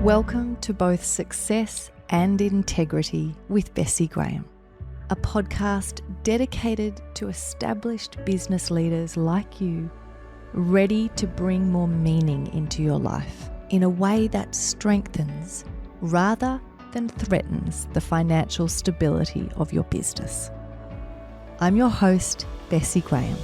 Welcome to both Success and Integrity with Bessi Graham, a podcast dedicated to established business leaders like you, ready to bring more meaning into your life in a way that strengthens rather than threatens the financial stability of your business. I'm your host, Bessi Graham.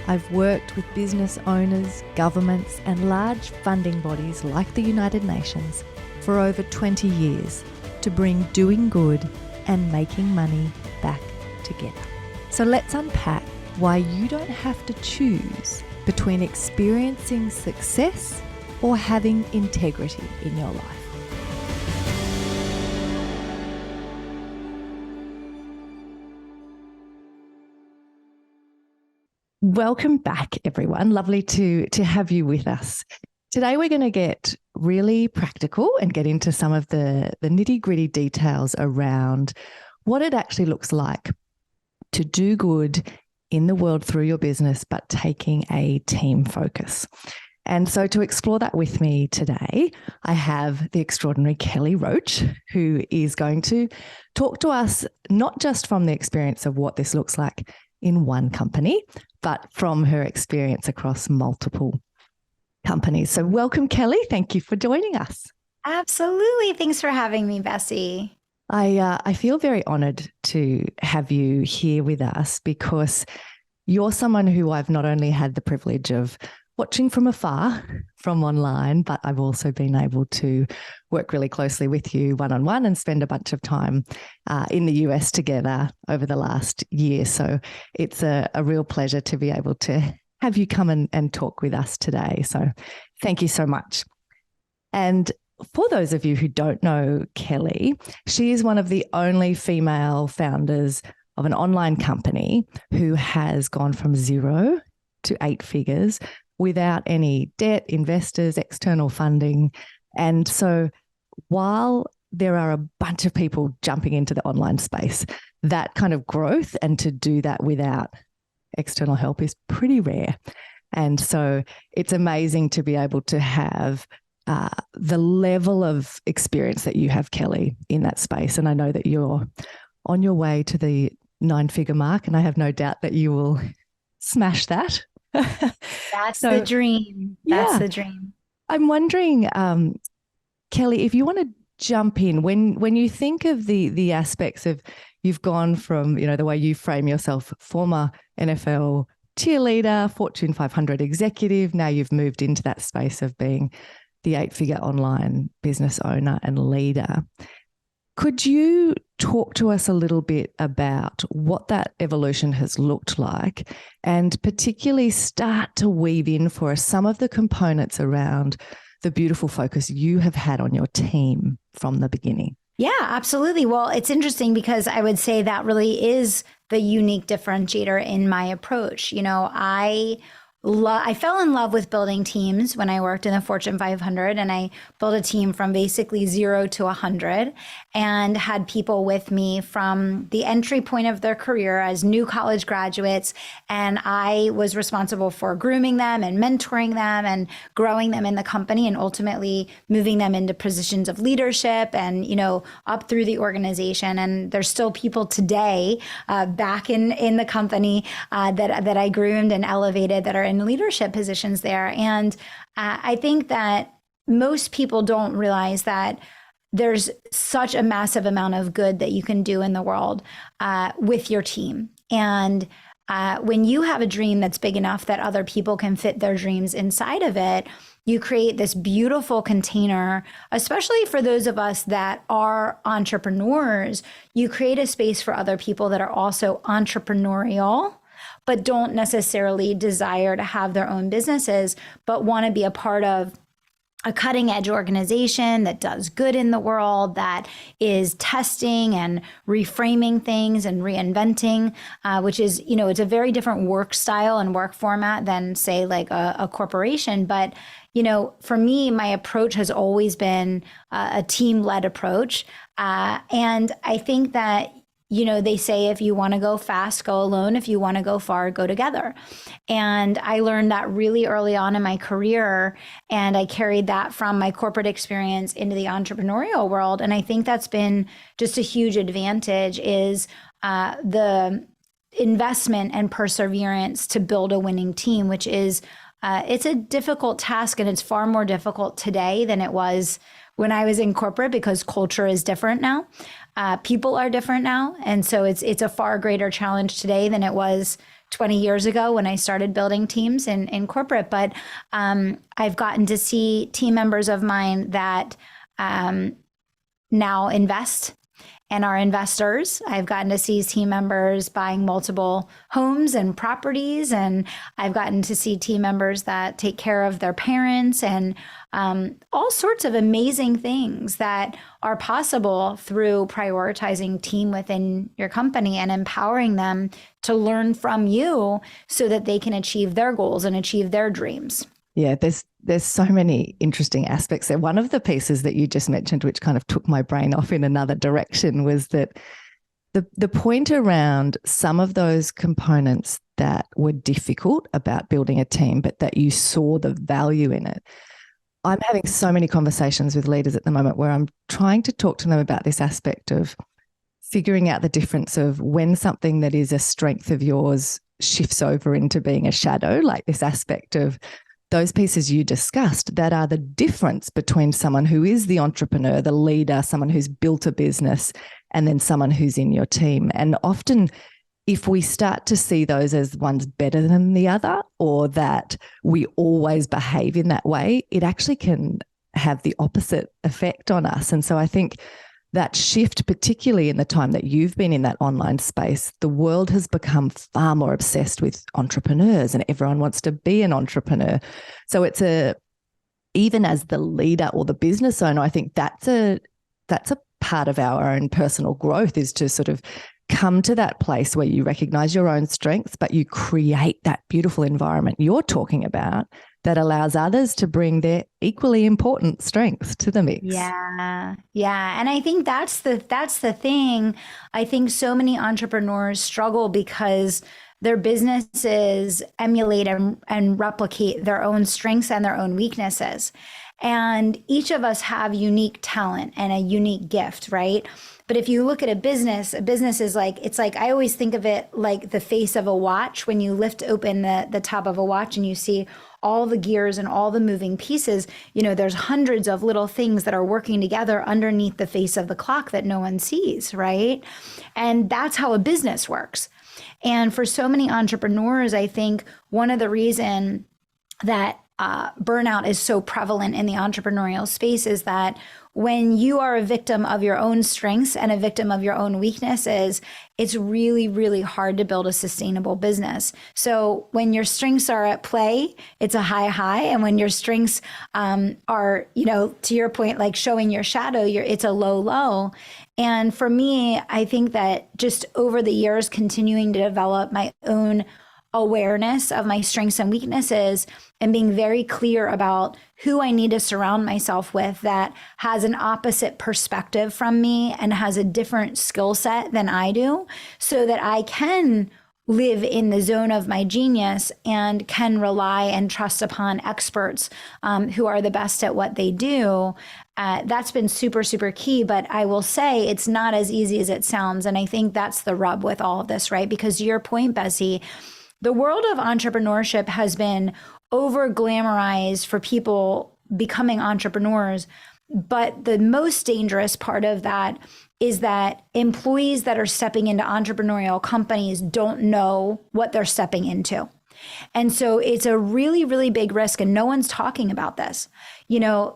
I've worked with business owners, governments, and large funding bodies like the United Nations for over 20 years to bring doing good and making money back together. So let's unpack why you don't have to choose between experiencing success or having integrity in your life. Welcome back, everyone. Lovely to have you with us. Today, we're going to get really practical and get into some of the nitty-gritty details around what it actually looks like to do good in the world through your business, but taking a team focus. And so to explore that with me today, I have the extraordinary Kelly Roach, who is going to talk to us not just from the experience of what this looks like in one company, but from her experience across multiple companies. So welcome, Kelly. Thank you for joining us. Absolutely. Thanks for having me, Bessi. I feel very honored to have you here with us because you're someone who I've not only had the privilege of watching from afar from online, but I've also been able to work really closely with you one-on-one and spend a bunch of time in the US together over the last year. So it's a real pleasure to be able to have you come and talk with us today. So thank you so much. And for those of you who don't know Kelly, she is one of the only female founders of an online company who has gone from 0 to 8 figures without any debt, investors, external funding. And so while there are a bunch of people jumping into the online space, that kind of growth and to do that without external help is pretty rare. And so it's amazing to be able to have the level of experience that you have, Kelly, in that space. And I know that you're on your way to the 9-figure mark, and I have no doubt that you will smash that. That's the dream. That's the dream. I'm wondering, Kelly, if you want to jump in, when you think of the aspects of you've gone from, the way you frame yourself, former NFL cheerleader, Fortune 500 executive, now you've moved into that space of being the 8-figure online business owner and leader. Could you talk to us a little bit about what that evolution has looked like and particularly start to weave in for us some of the components around the beautiful focus you have had on your team from the beginning? Yeah, absolutely. Well, it's interesting because I would say that really is the unique differentiator in my approach. I fell in love with building teams when I worked in the Fortune 500, and I built a team from basically 0 to 100 and had people with me from the entry point of their career as new college graduates. And I was responsible for grooming them and mentoring them and growing them in the company and ultimately moving them into positions of leadership and, up through the organization. And there's still people today back in the company that I groomed and elevated that are in leadership positions there. And I think that most people don't realize that there's such a massive amount of good that you can do in the world with your team. And when you have a dream that's big enough that other people can fit their dreams inside of it, you create this beautiful container, especially for those of us that are entrepreneurs. You create a space for other people that are also entrepreneurial, but don't necessarily desire to have their own businesses, but want to be a part of a cutting edge organization that does good in the world, that is testing and reframing things and reinventing, which is, it's a very different work style and work format than, say, like a corporation. But, for me, my approach has always been a team-led approach. And I think that they say if you want to go fast, go alone. If you want to go far, go together. And I learned that really early on in my career. And I carried that from my corporate experience into the entrepreneurial world. And I think that's been just a huge advantage is the investment and perseverance to build a winning team, which is it's a difficult task, and it's far more difficult today than it was when I was in corporate because culture is different now. People are different now. And so it's a far greater challenge today than it was 20 years ago when I started building teams in corporate. But I've gotten to see team members of mine that now invest and are investors. I've gotten to see team members buying multiple homes and properties, and I've gotten to see team members that take care of their parents and all sorts of amazing things that are possible through prioritizing team within your company and empowering them to learn from you so that they can achieve their goals and achieve their dreams. Yeah, there's so many interesting aspects there. One of the pieces that you just mentioned, which kind of took my brain off in another direction, was that the point around some of those components that were difficult about building a team, but that you saw the value in it. I'm having so many conversations with leaders at the moment where I'm trying to talk to them about this aspect of figuring out the difference of when something that is a strength of yours shifts over into being a shadow, like this aspect of those pieces you discussed that are the difference between someone who is the entrepreneur, the leader, someone who's built a business, and then someone who's in your team. And often if we start to see those as one's better than the other, or that we always behave in that way, it actually can have the opposite effect on us. And so I think that shift, particularly in the time that you've been in that online space, the world has become far more obsessed with entrepreneurs and everyone wants to be an entrepreneur. So even as the leader or the business owner, I think that's a part of our own personal growth, is to sort of come to that place where you recognize your own strengths, but you create that beautiful environment you're talking about that allows others to bring their equally important strengths to the mix. Yeah. Yeah. And I think that's the thing. I think so many entrepreneurs struggle because their businesses emulate and replicate their own strengths and their own weaknesses. And each of us have unique talent and a unique gift, right? But if you look at a business is like, I always think of it like the face of a watch. When you lift open the top of a watch and you see all the gears and all the moving pieces, there's hundreds of little things that are working together underneath the face of the clock that no one sees, right? And that's how a business works. And for so many entrepreneurs, I think one of the reason that burnout is so prevalent in the entrepreneurial space is that when you are a victim of your own strengths and a victim of your own weaknesses, it's really, really hard to build a sustainable business. So when your strengths are at play, it's a high. And when your strengths are, to your point, like showing your shadow, it's a low. And for me, I think that just over the years, continuing to develop my own awareness of my strengths and weaknesses and being very clear about who I need to surround myself with that has an opposite perspective from me and has a different skill set than I do, so that I can live in the zone of my genius and can rely and trust upon experts who are the best at what they do. That's been super, super key. But I will say it's not as easy as it sounds. And I think that's the rub with all of this, right? Because to your point, Bessi, the world of entrepreneurship has been over glamorized for people becoming entrepreneurs. But the most dangerous part of that is that employees that are stepping into entrepreneurial companies don't know what they're stepping into. And so it's a really, really big risk. And no one's talking about this.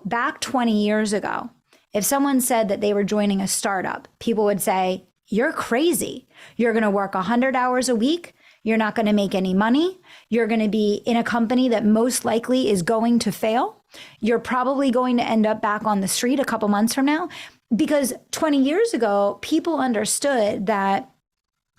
Back 20 years ago, if someone said that they were joining a startup, people would say, "You're crazy. You're going to work 100 hours a week. You're not going to make any money. You're going to be in a company that most likely is going to fail. You're probably going to end up back on the street a couple months from now." Because 20 years ago, people understood that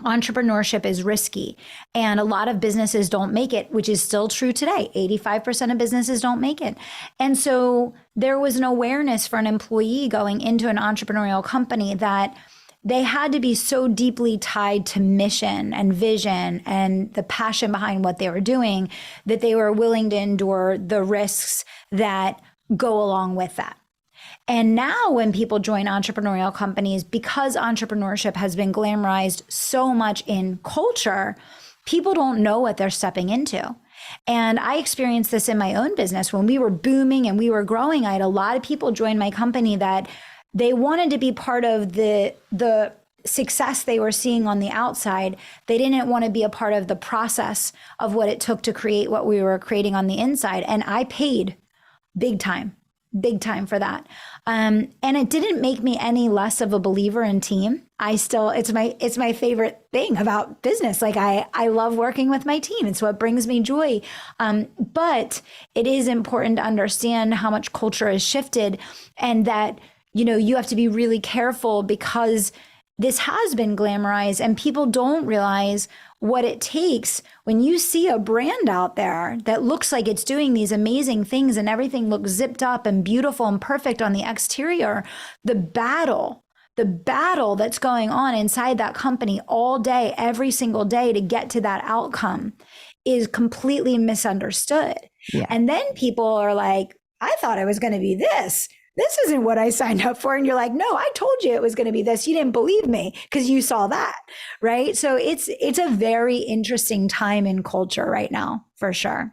entrepreneurship is risky and a lot of businesses don't make it, which is still true today. 85% of businesses don't make it. And so there was an awareness for an employee going into an entrepreneurial company that they had to be so deeply tied to mission and vision and the passion behind what they were doing that they were willing to endure the risks that go along with that. And now when people join entrepreneurial companies, because entrepreneurship has been glamorized so much in culture, people don't know what they're stepping into. And I experienced this in my own business. When we were booming and we were growing, I had a lot of people join my company that they wanted to be part of the success they were seeing on the outside. They didn't want to be a part of the process of what it took to create what we were creating on the inside. And I paid big time for that. And it didn't make me any less of a believer in team. It's my favorite thing about business. Like I love working with my team. It's what brings me joy. But it is important to understand how much culture has shifted, and that, you have to be really careful, because this has been glamorized and people don't realize what it takes when you see a brand out there that looks like it's doing these amazing things and everything looks zipped up and beautiful and perfect on the exterior. The battle that's going on inside that company all day, every single day to get to that outcome is completely misunderstood. Yeah. And then people are like, I thought it was going to be this. This isn't what I signed up for. And you're like, no, I told you it was going to be this. You didn't believe me because you saw that, right? So it's a very interesting time in culture right now, for sure.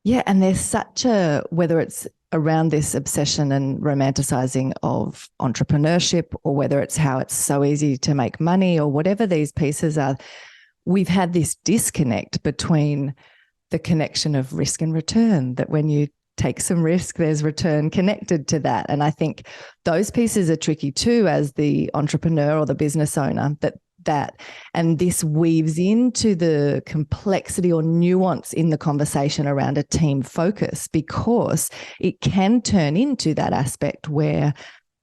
Yeah. And there's such whether it's around this obsession and romanticizing of entrepreneurship, or whether it's how it's so easy to make money, or whatever these pieces are, we've had this disconnect between the connection of risk and return, that when you take some risk, there's return connected to that. And I think those pieces are tricky too, as the entrepreneur or the business owner, and this weaves into the complexity or nuance in the conversation around a team focus, because it can turn into that aspect where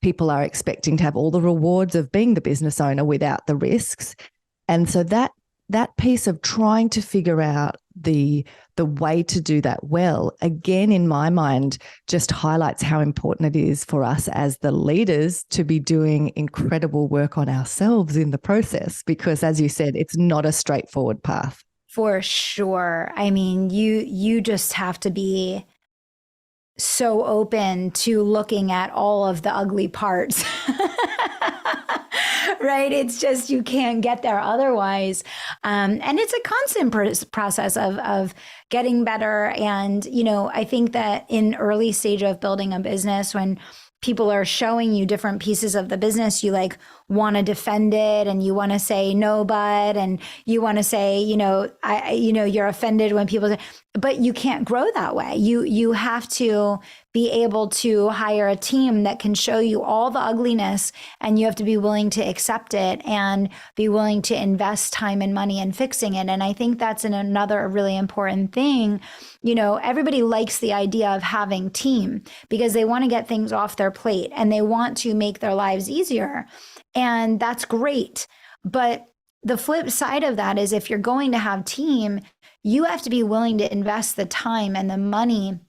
people are expecting to have all the rewards of being the business owner without the risks. And so that piece of trying to figure out the way to do that well, again, in my mind, just highlights how important it is for us as the leaders to be doing incredible work on ourselves in the process, because as you said, it's not a straightforward path. For sure. I mean, you just have to be so open to looking at all of the ugly parts. Right? It's just, you can't get there otherwise. And it's a constant process of getting better. And, I think that in early stage of building a business, when people are showing you different pieces of the business, you want to defend it, and you want to say no, and you want to say, you're offended when people say, but you can't grow that way. You have to be able to hire a team that can show you all the ugliness, and you have to be willing to accept it and be willing to invest time and money in fixing it. And I think that's another really important thing. Everybody likes the idea of having team because they want to get things off their plate and they want to make their lives easier. And that's great. But the flip side of that is, if you're going to have team, you have to be willing to invest the time and the money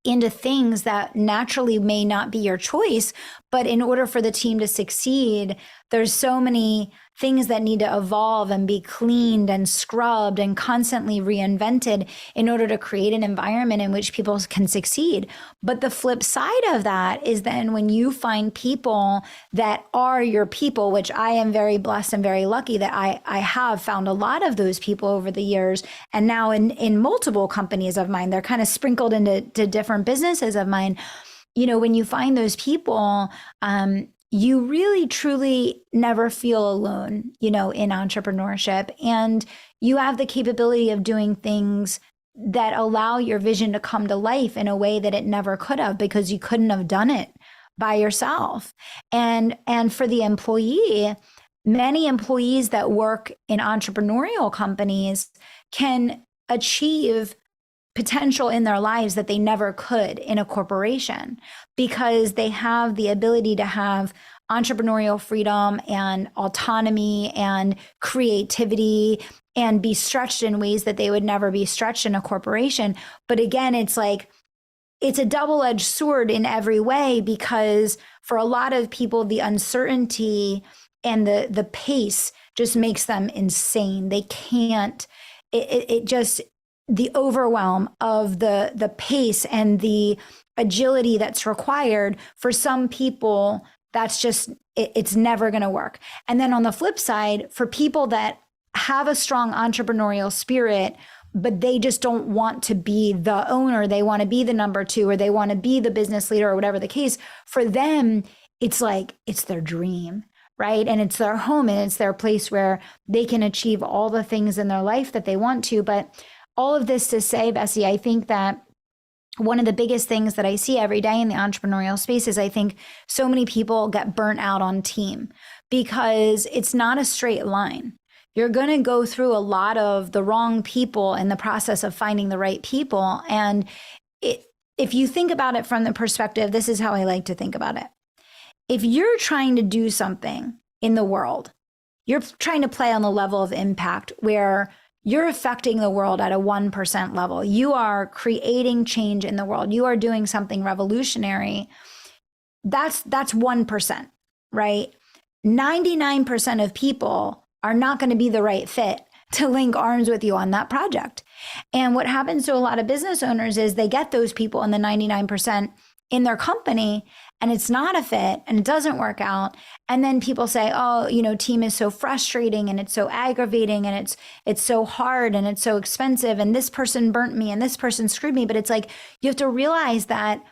into things that naturally may not be your choice. But in order for the team to succeed, there's so many things that need to evolve and be cleaned and scrubbed and constantly reinvented in order to create an environment in which people can succeed. But the flip side of that is then when you find people that are your people, which I am very blessed and very lucky that I have found a lot of those people over the years. And now in multiple companies of mine, they're kind of sprinkled into different businesses of mine. When you find those people, you really, truly never feel alone, in entrepreneurship. And you have the capability of doing things that allow your vision to come to life in a way that it never could have, because you couldn't have done it by yourself. And for the employee, many employees that work in entrepreneurial companies can achieve potential in their lives that they never could in a corporation, because they have the ability to have entrepreneurial freedom and autonomy and creativity and be stretched in ways that they would never be stretched in a corporation. But again, it's a double-edged sword in every way, because for a lot of people, the uncertainty and the pace just makes them insane. They can't, it just, the overwhelm of the pace and the agility that's required for some people, that's just, it's never going to work. And then on the flip side, for people that have a strong entrepreneurial spirit, but they just don't want to be the owner, they want to be the number two, or they want to be the business leader, or whatever the case, for them, it's like, it's their dream, right? And it's their home, and it's their place where they can achieve all the things in their life that they want to. But all of this to say, Bessi, I think that one of the biggest things that I see every day in the entrepreneurial space is I think so many people get burnt out on team because it's not a straight line. You're going to go through a lot of the wrong people in the process of finding the right people. And if you think about it from the perspective, this is how I like to think about it. If you're trying to do something in the world, you're trying to play on the level of impact where you're affecting the world at a 1% level. You are creating change in the world. You are doing something revolutionary. That's 1%, right? 99% of people are not going to be the right fit to link arms with you on that project. And what happens to a lot of business owners is they get those people in the 99% in their company, and it's not a fit and it doesn't work out. And then people say, oh, team is so frustrating and it's so aggravating and it's so hard and it's so expensive and this person burnt me and this person screwed me. But it's like, you have to realize that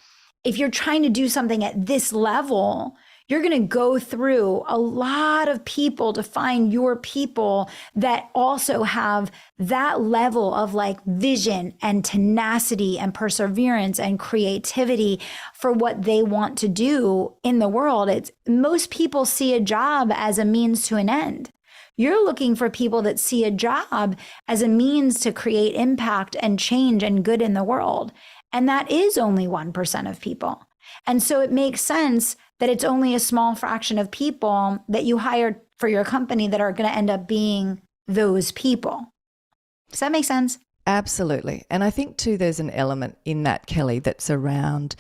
if you're trying to do something at this level, you're going to go through a lot of people to find your people that also have that level of like vision and tenacity and perseverance and creativity for what they want to do in the world. It's most people see a job as a means to an end. You're looking for people that see a job as a means to create impact and change and good in the world. And that is only 1% of people. And so it makes sense that it's only a small fraction of people that you hire for your company that are going to end up being those people. Does that make sense? Absolutely. And I think too, there's an element in that, Kelly, that's around,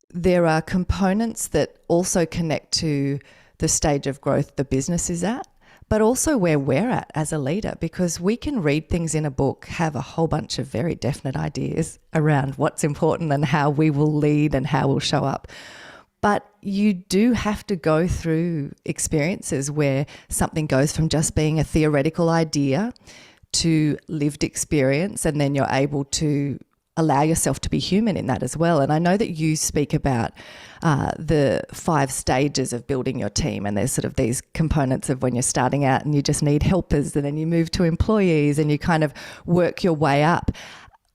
there are components that also connect to the stage of growth the business is at, but also where we're at as a leader, because we can read things in a book, have a whole bunch of very definite ideas around what's important and how we will lead and how we'll show up. But you do have to go through experiences where something goes from just being a theoretical idea to lived experience, and then you're able to allow yourself to be human in that as well. And I know that you speak about the 5 stages of building your team, and there's sort of these components of when you're starting out and you just need helpers, and then you move to employees and you kind of work your way up.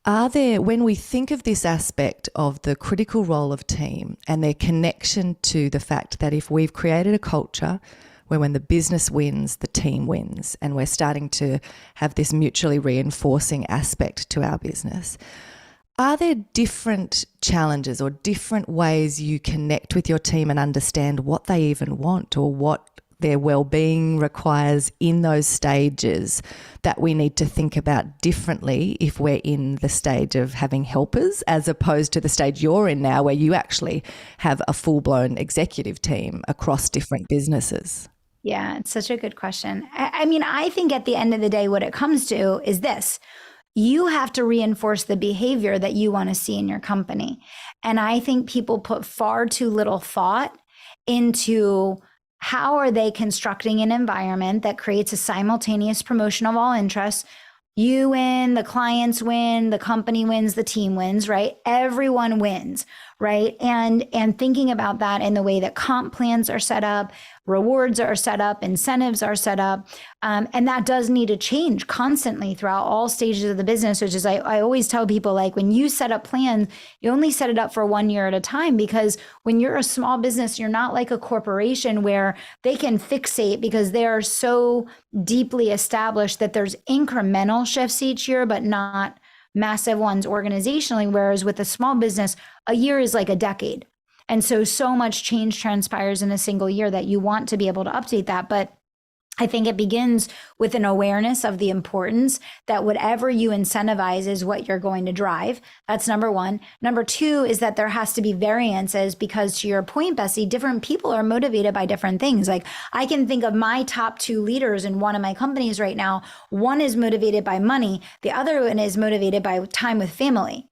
Are there, when we think of this aspect of the critical role of team and their connection to the fact that if we've created a culture where when the business wins, the team wins, and we're starting to have this mutually reinforcing aspect to our business, are there different challenges or different ways you connect with your team and understand what they even want or what their well-being requires in those stages that we need to think about differently if we're in the stage of having helpers, as opposed to the stage you're in now where you actually have a full-blown executive team across different businesses? Yeah, it's such a good question. I mean, I think at the end of the day, what it comes to is this. You have to reinforce the behavior that you want to see in your company. And I think people put far too little thought into how are they constructing an environment that creates a simultaneous promotion of all interests. You win, the clients win, the company wins, the team wins, right? Everyone wins, right? And thinking about that in the way that comp plans are set up, rewards are set up, incentives are set up. And that does need to change constantly throughout all stages of the business, which is, I always tell people, like, when you set up plans, you only set it up for 1 year at a time, because when you're a small business, you're not like a corporation where they can fixate because they are so deeply established that there's incremental shifts each year, but not massive ones organizationally. Whereas with a small business, a year is like a decade. And so much change transpires in a single year that you want to be able to update that. But I think it begins with an awareness of the importance that whatever you incentivize is what you're going to drive. That's number one. Number two is that there has to be variances because, to your point, Bessie, different people are motivated by different things. Like, I can think of my top two leaders in one of my companies right now. One is motivated by money. The other one is motivated by time with family.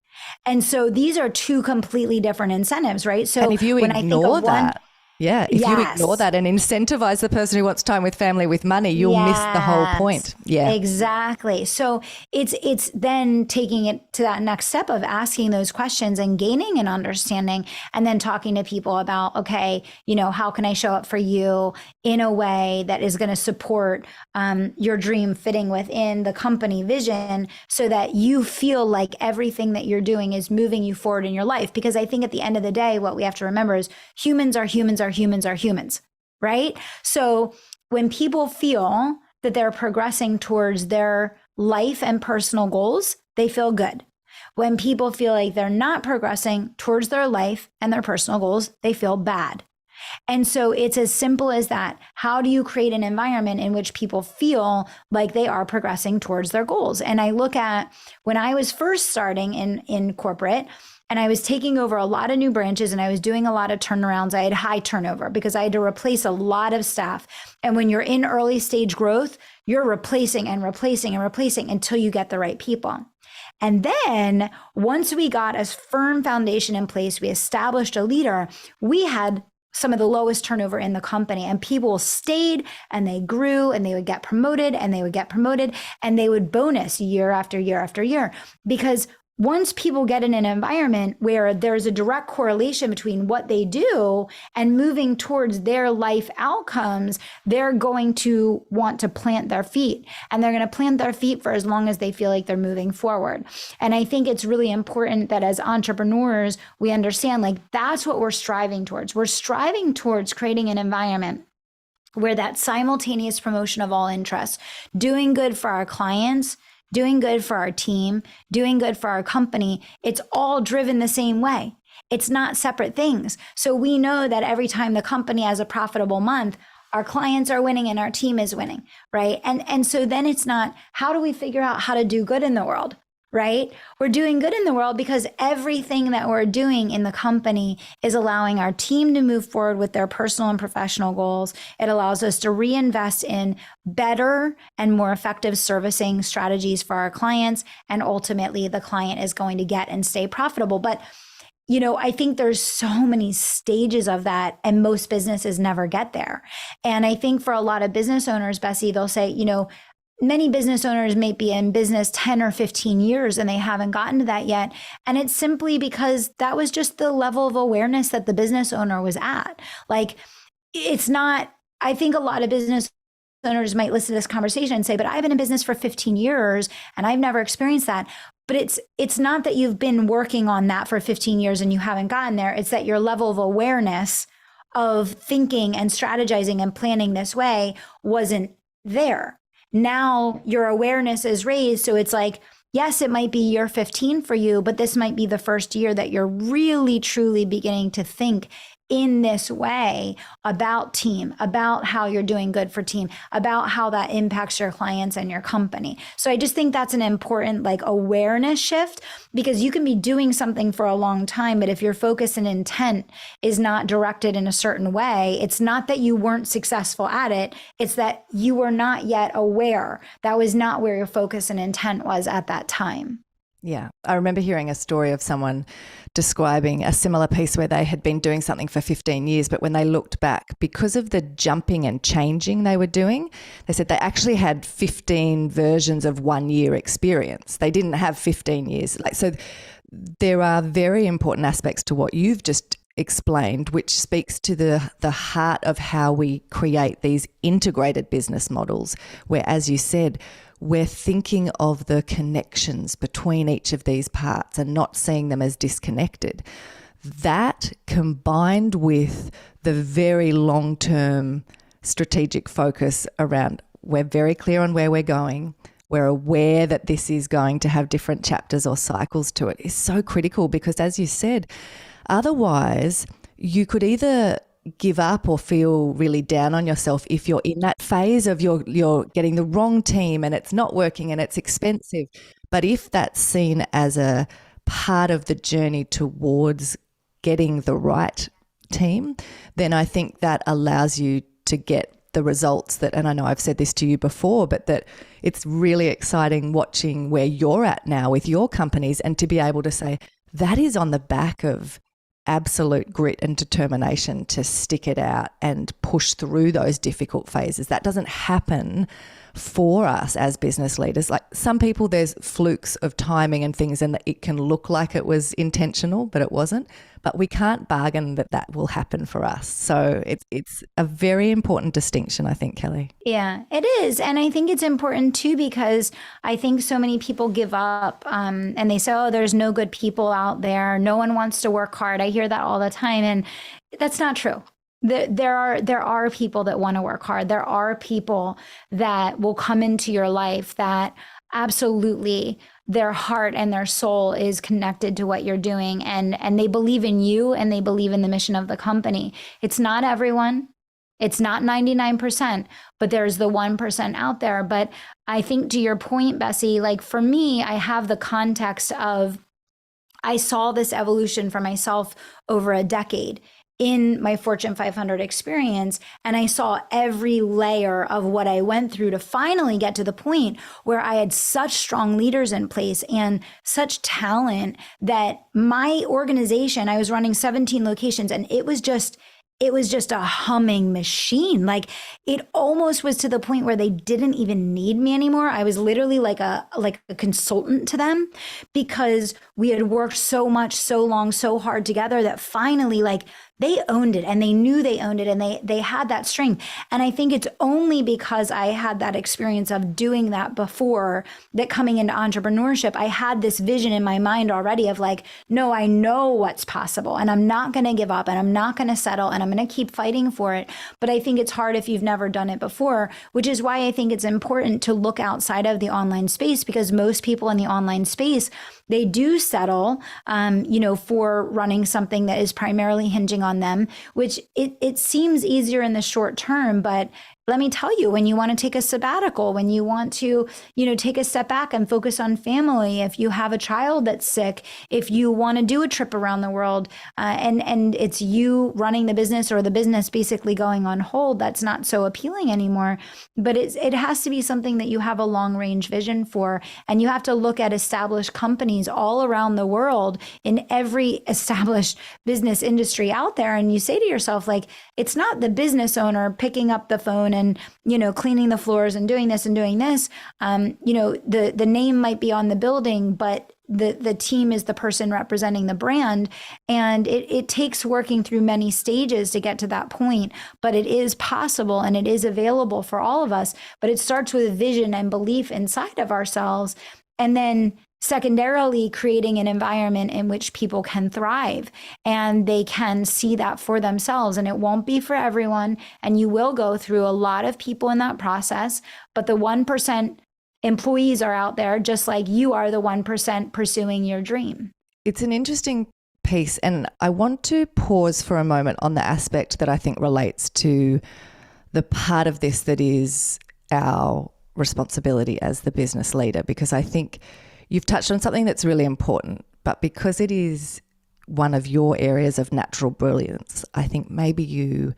And so these are two completely different incentives, right? So and if you when I think ignore of one, that, if you ignore that and incentivize the person who wants time with family with money, you'll miss the whole point. Yeah, exactly. So it's then taking it to that next step of asking those questions and gaining an understanding, and then talking to people about, okay, how can I show up for you in a way that is going to support your dream fitting within the company vision, so that you feel like everything that you're doing is moving you forward in your life. Because I think at the end of the day, what we have to remember is humans are humans are humans are humans, right? So when people feel that they're progressing towards their life and personal goals, they feel good. When people feel like they're not progressing towards their life and their personal goals, they feel bad. And so it's as simple as that. How do you create an environment in which people feel like they are progressing towards their goals? And I look at when I was first starting in corporate, and I was taking over a lot of new branches, and I was doing a lot of turnarounds. I had high turnover because I had to replace a lot of staff. And when you're in early stage growth, you're replacing and replacing and replacing until you get the right people. And then once we got a firm foundation in place, we established a leader, we had some of the lowest turnover in the company, and people stayed and they grew and they would get promoted and they would get promoted and they would bonus year after year after year. Because once people get in an environment where there's a direct correlation between what they do and moving towards their life outcomes, they're going to want to plant their feet, and they're going to plant their feet for as long as they feel like they're moving forward. And I think it's really important that as entrepreneurs, we understand, like, that's what we're striving towards. We're striving towards creating an environment where that simultaneous promotion of all interests, doing good for our clients, doing good for our team, doing good for our company, it's all driven the same way. It's not separate things. So we know that every time the company has a profitable month, our clients are winning and our team is winning, right? And so then it's not, how do we figure out how to do good in the world? Right? We're doing good in the world because everything that we're doing in the company is allowing our team to move forward with their personal and professional goals. It allows us to reinvest in better and more effective servicing strategies for our clients. And ultimately, the client is going to get and stay profitable. But I think there's so many stages of that, and most businesses never get there. And I think for a lot of business owners, Bessie, they'll say, many business owners may be in business 10 or 15 years and they haven't gotten to that yet. And it's simply because that was just the level of awareness that the business owner was at. Like, it's not, I think a lot of business owners might listen to this conversation and say, but I've been in business for 15 years and I've never experienced that. But it's not that you've been working on that for 15 years and you haven't gotten there. It's that your level of awareness of thinking and strategizing and planning this way wasn't there. Now your awareness is raised. So it's like, yes, it might be year 15 for you, but this might be the first year that you're really, truly beginning to think in this way about team, about how you're doing good for team, about how that impacts your clients and your company. So I just think that's an important awareness shift, because you can be doing something for a long time, but if your focus and intent is not directed in a certain way, it's not that you weren't successful at it. It's that you were not yet aware. That was not where your focus and intent was at that time. Yeah. I remember hearing a story of someone describing a similar piece where they had been doing something for 15 years, but when they looked back, because of the jumping and changing they were doing, they said they actually had 15 versions of 1 year experience. They didn't have 15 years. So there are very important aspects to what you've just explained, which speaks to the heart of how we create these integrated business models, where, as you said, we're thinking of the connections between each of these parts and not seeing them as disconnected. That, combined with the very long-term strategic focus around, we're very clear on where we're going, we're aware that this is going to have different chapters or cycles to it, is so critical, because, as you said, otherwise you could either give up or feel really down on yourself if you're in that phase of you're getting the wrong team and it's not working and it's expensive. But if that's seen as a part of the journey towards getting the right team, then I think that allows you to get the results that, and I know I've said this to you before, but that it's really exciting watching where you're at now with your companies, and to be able to say that is on the back of absolute grit and determination to stick it out and push through those difficult phases. That doesn't happen for us as business leaders. Like some people, there's flukes of timing and things, and it can look like it was intentional, but it wasn't. But we can't bargain that that will happen for us. So it's a very important distinction, I think, Kelly. Yeah, it is. And I think it's important too, because I think so many people give up and they say, oh, there's no good people out there. No one wants to work hard. I hear that all the time. And that's not true. There are people that want to work hard. There are people that will come into your life that absolutely their heart and their soul is connected to what you're doing, and they believe in you and they believe in the mission of the company. It's not everyone. It's not 99%, but there's the 1% out there. But I think to your point, Bessi, like for me, I have the context of I saw this evolution for myself over a decade in my Fortune 500 experience. And I saw every layer of what I went through to finally get to the point where I had such strong leaders in place and such talent that my organization, I was running 17 locations, and it was just a humming machine. Like it almost was to the point where they didn't even need me anymore. I was literally like a consultant to them, because we had worked so much, so long, so hard together that finally like they owned it, and they knew they owned it, and they had that strength. And I think it's only because I had that experience of doing that before, that coming into entrepreneurship, I had this vision in my mind already of like, no, I know what's possible, and I'm not going to give up, and I'm not going to settle, and I'm going to keep fighting for it. But I think it's hard if you've never done it before, which is why I think it's important to look outside of the online space, because most people in the online space, they do settle, for running something that is primarily hinging on them, which it seems easier in the short term. But let me tell you, when you want to take a sabbatical, when you want to, take a step back and focus on family, if you have a child that's sick, if you want to do a trip around the world, and it's you running the business or the business basically going on hold, that's not so appealing anymore. But it has to be something that you have a long range vision for. And you have to look at established companies all around the world in every established business industry out there. And you say to yourself, like, it's not the business owner picking up the phone and, cleaning the floors and doing this and doing this. The name might be on the building, but the team is the person representing the brand. And it takes working through many stages to get to that point, but it is possible and it is available for all of us. But it starts with vision and belief inside of ourselves. And then secondarily, creating an environment in which people can thrive and they can see that for themselves. And it won't be for everyone. And you will go through a lot of people in that process. But the 1% employees are out there, just like you are the 1% pursuing your dream. It's an interesting piece. And I want to pause for a moment on the aspect that I think relates to the part of this that is our responsibility as the business leader, because I think you've touched on something that's really important, but because it is one of your areas of natural brilliance, I think maybe you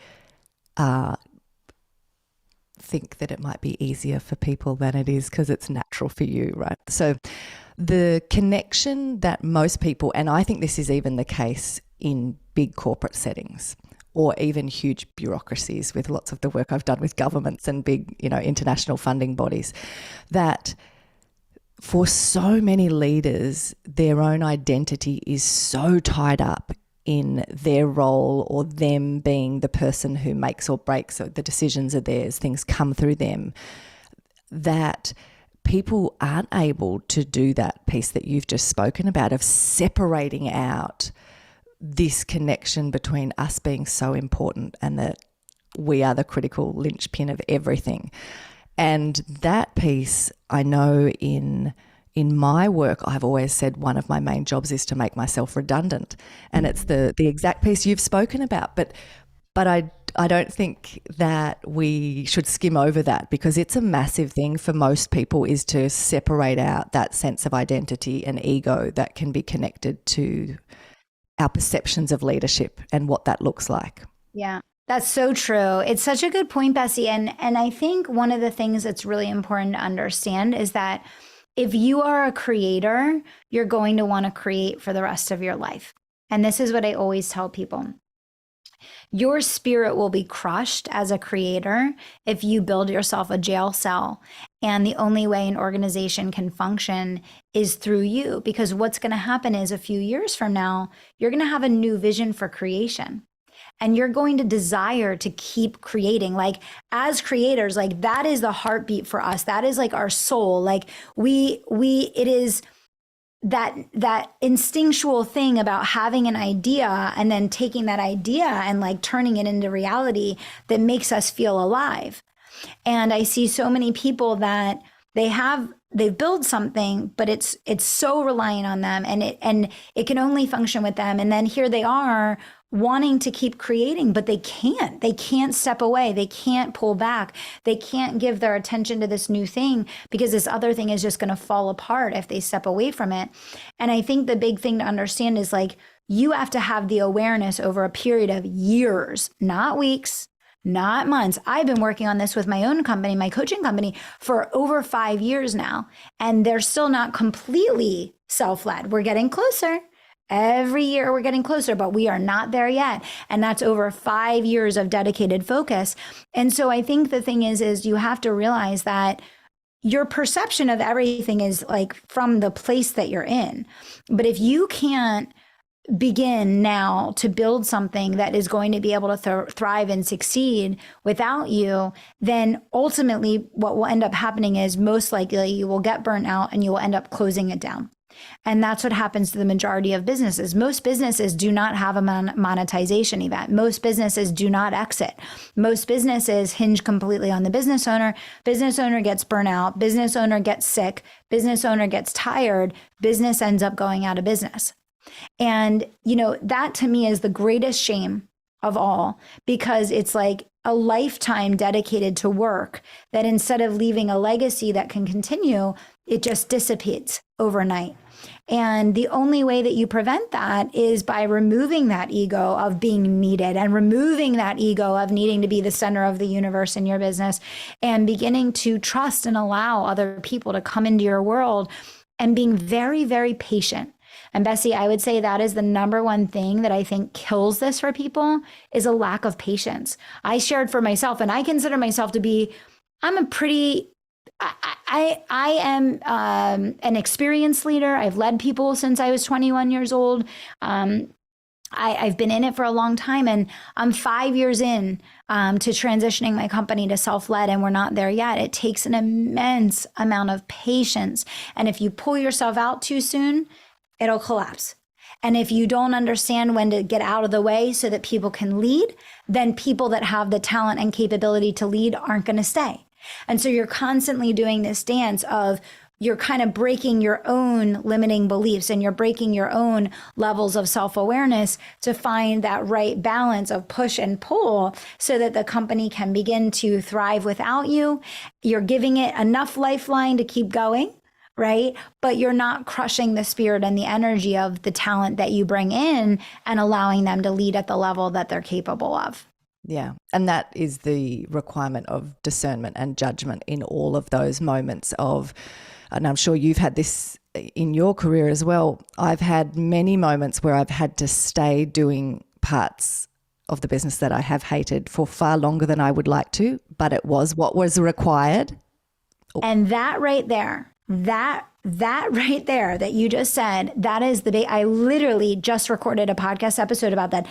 think that it might be easier for people than it is because it's natural for you, right? So the connection that most people, and I think this is even the case in big corporate settings or even huge bureaucracies with lots of the work I've done with governments and big, international funding bodies, that for so many leaders, their own identity is so tied up in their role or them being the person who makes or breaks, so the decisions are theirs, things come through them, that people aren't able to do that piece that you've just spoken about of separating out this connection between us being so important and that we are the critical linchpin of everything. And that piece, I know in my work, I've always said one of my main jobs is to make myself redundant. And it's the exact piece you've spoken about. But But I don't think that we should skim over that, because it's a massive thing for most people, is to separate out that sense of identity and ego that can be connected to our perceptions of leadership and what that looks like. Yeah, that's so true. It's such a good point, Bessie. And I think one of the things that's really important to understand is that if you are a creator, you're going to want to create for the rest of your life. And this is what I always tell people. Your spirit will be crushed as a creator if you build yourself a jail cell. And the only way an organization can function is through you. Because what's going to happen is a few years from now, you're going to have a new vision for creation. And you're going to desire to keep creating. Like, as creators, like, that is the heartbeat for us. That is like our soul. Like, it is that instinctual thing about having an idea and then taking that idea and like turning it into reality that makes us feel alive. And I see so many people that they've built something, but it's so reliant on them, and it can only function with them. And then here they are wanting to keep creating, but they can't step away. They can't pull back. They can't give their attention to this new thing, because this other thing is just going to fall apart if they step away from it. And I think the big thing to understand is, like, you have to have the awareness over a period of years, not weeks, not months. I've been working on this with my own company, my coaching company, for over 5 years now, and they're still not completely self-led. We're getting closer. Every year we're getting closer, but we are not there yet. And that's over 5 years of dedicated focus. And so I think the thing is you have to realize that your perception of everything is like from the place that you're in. But if you can't begin now to build something that is going to be able to thrive and succeed without you, then ultimately what will end up happening is most likely you will get burnt out and you will end up closing it down. And that's what happens to the majority of businesses. Most businesses do not have a monetization event. Most businesses do not exit. Most businesses hinge completely on the business owner. Business owner gets burnt out. Business owner gets sick. Business owner gets tired. Business ends up going out of business. And, that to me is the greatest shame of all, because it's like a lifetime dedicated to work that, instead of leaving a legacy that can continue, it just dissipates overnight. And the only way that you prevent that is by removing that ego of being needed, and removing that ego of needing to be the center of the universe in your business, and beginning to trust and allow other people to come into your world, and being very, very patient. And Bessie, I would say that is the number one thing that I think kills this for people, is a lack of patience. I shared for myself, and I consider myself to be, I am an experienced leader. I've led people since I was 21 years old. I've been in it for a long time, and I'm 5 years in to transitioning my company to self-led, and we're not there yet. It takes an immense amount of patience. And if you pull yourself out too soon, it'll collapse. And if you don't understand when to get out of the way so that people can lead, then people that have the talent and capability to lead aren't going to stay. And so you're constantly doing this dance of, you're kind of breaking your own limiting beliefs, and you're breaking your own levels of self-awareness to find that right balance of push and pull, so that the company can begin to thrive without you. You're giving it enough lifeline to keep going, right? But you're not crushing the spirit and the energy of the talent that you bring in, and allowing them to lead at the level that they're capable of. Yeah. And that is the requirement of discernment and judgment in all of those moments of, and I'm sure you've had this in your career as well. I've had many moments where I've had to stay doing parts of the business that I have hated for far longer than I would like to, but it was what was required. And that right there, that right there that you just said, that is I literally just recorded a podcast episode about that.